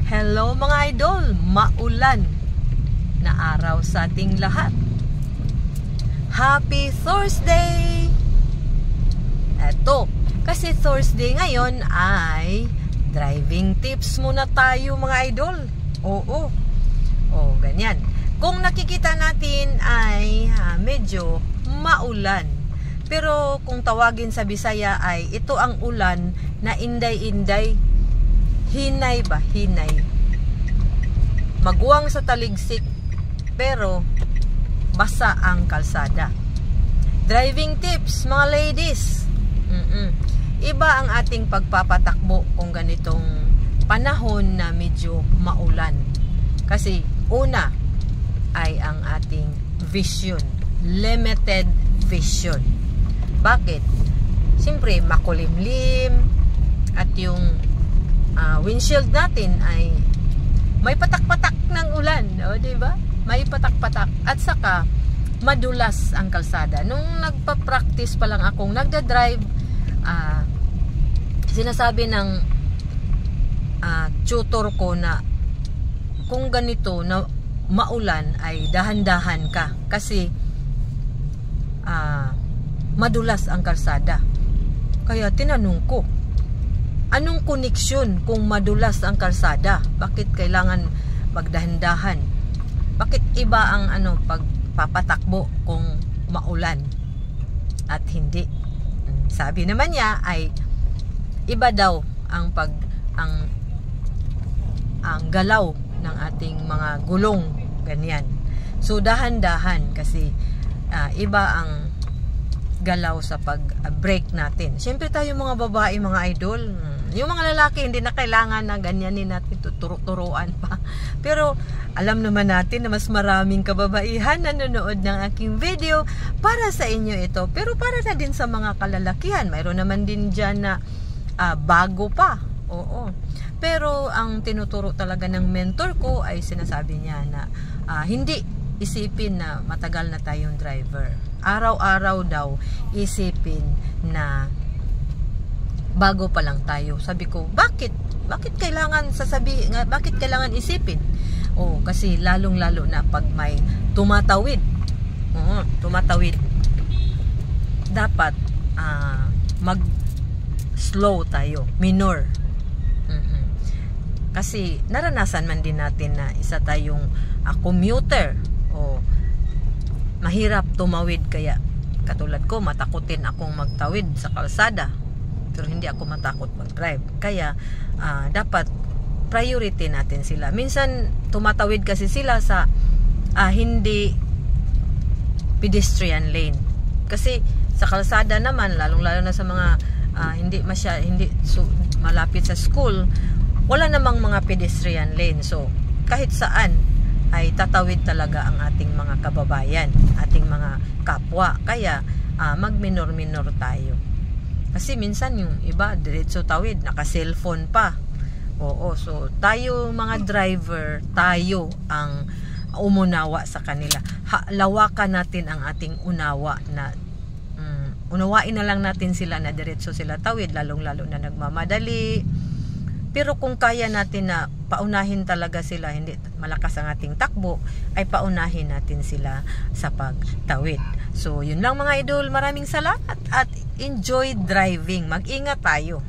Hello mga idol, maulan na araw sa ating lahat. Happy Thursday! Eto, kasi Thursday ngayon ay driving tips muna tayo mga idol. Oo, ganyan. Kung nakikita natin ay medyo maulan. Pero kung tawagin sa Bisaya ay ito ang ulan na inday-inday. Hinay ba? Hinay. Maguwang sa taligsik pero basa ang kalsada. Driving tips mga ladies. Iba ang ating pagpapatakbo kung ganitong panahon na medyo maulan. Kasi una ay ang ating vision. Limited vision. Bakit? Siyempre makulimlim at yung windshield natin ay may patak-patak ng ulan, diba? May patak-patak at saka madulas ang kalsada. Nung nagpa-practice pa lang akong nagda-drive, sinasabi ng tutor ko na kung ganito na maulan ay dahan-dahan ka kasi madulas ang kalsada. Kaya tinanong ko, anong koneksyon kung madulas ang kalsada? Bakit kailangan magdahan-dahan? Bakit iba ang pagpapatakbo kung maulan at hindi? Sabi naman niya ay iba daw ang galaw ng ating mga gulong, ganyan. So dahan-dahan kasi iba ang galaw sa pag-brake natin. Siyempre tayo mga babae, mga idol, yung mga lalaki hindi na kailangan na ganyanin natin, tuturuan pa. Pero alam naman natin na mas maraming kababaihan na nanonood ng aking video para sa inyo ito. Pero para na din sa mga kalalakihan, mayroon naman din dyan na bago pa. Oo. Pero ang tinuturo talaga ng mentor ko ay sinasabi niya na hindi isipin na matagal na tayong driver. Araw-araw daw isipin na bago pa lang tayo. Sabi ko, bakit kailangan bakit kailangan isipin? Kasi lalong-lalo na pag may tumatawid. Tumatawid. Dapat mag-slow tayo, minor. Kasi naranasan man din natin na isa tayong commuter mahirap tumawid, kaya katulad ko matakutin akong magtawid sa kalsada pero hindi ako matakot mag-drive. Kaya dapat priority natin sila. Minsan tumatawid kasi sila sa hindi pedestrian lane. Kasi sa kalsada naman, lalong-lalo na sa mga hindi malapit sa school, wala namang mga pedestrian lane. So kahit saan ay tatawid talaga ang ating mga kababayan, ating mga kapwa. Kaya mag-minor-minor tayo. Kasi minsan yung iba diretso tawid, naka-cellphone pa. So tayo mga driver, tayo ang umunawa sa kanila. Lawakan natin ang ating unawa na unawain na lang natin sila na diretso sila tawid, lalong-lalo na nagmamadali. Pero kung kaya natin na paunahin talaga sila, hindi malakas ang ating takbo, ay paunahin natin sila sa pagtawid. So yun lang mga idol, maraming salamat at enjoy driving. Mag-ingat tayo.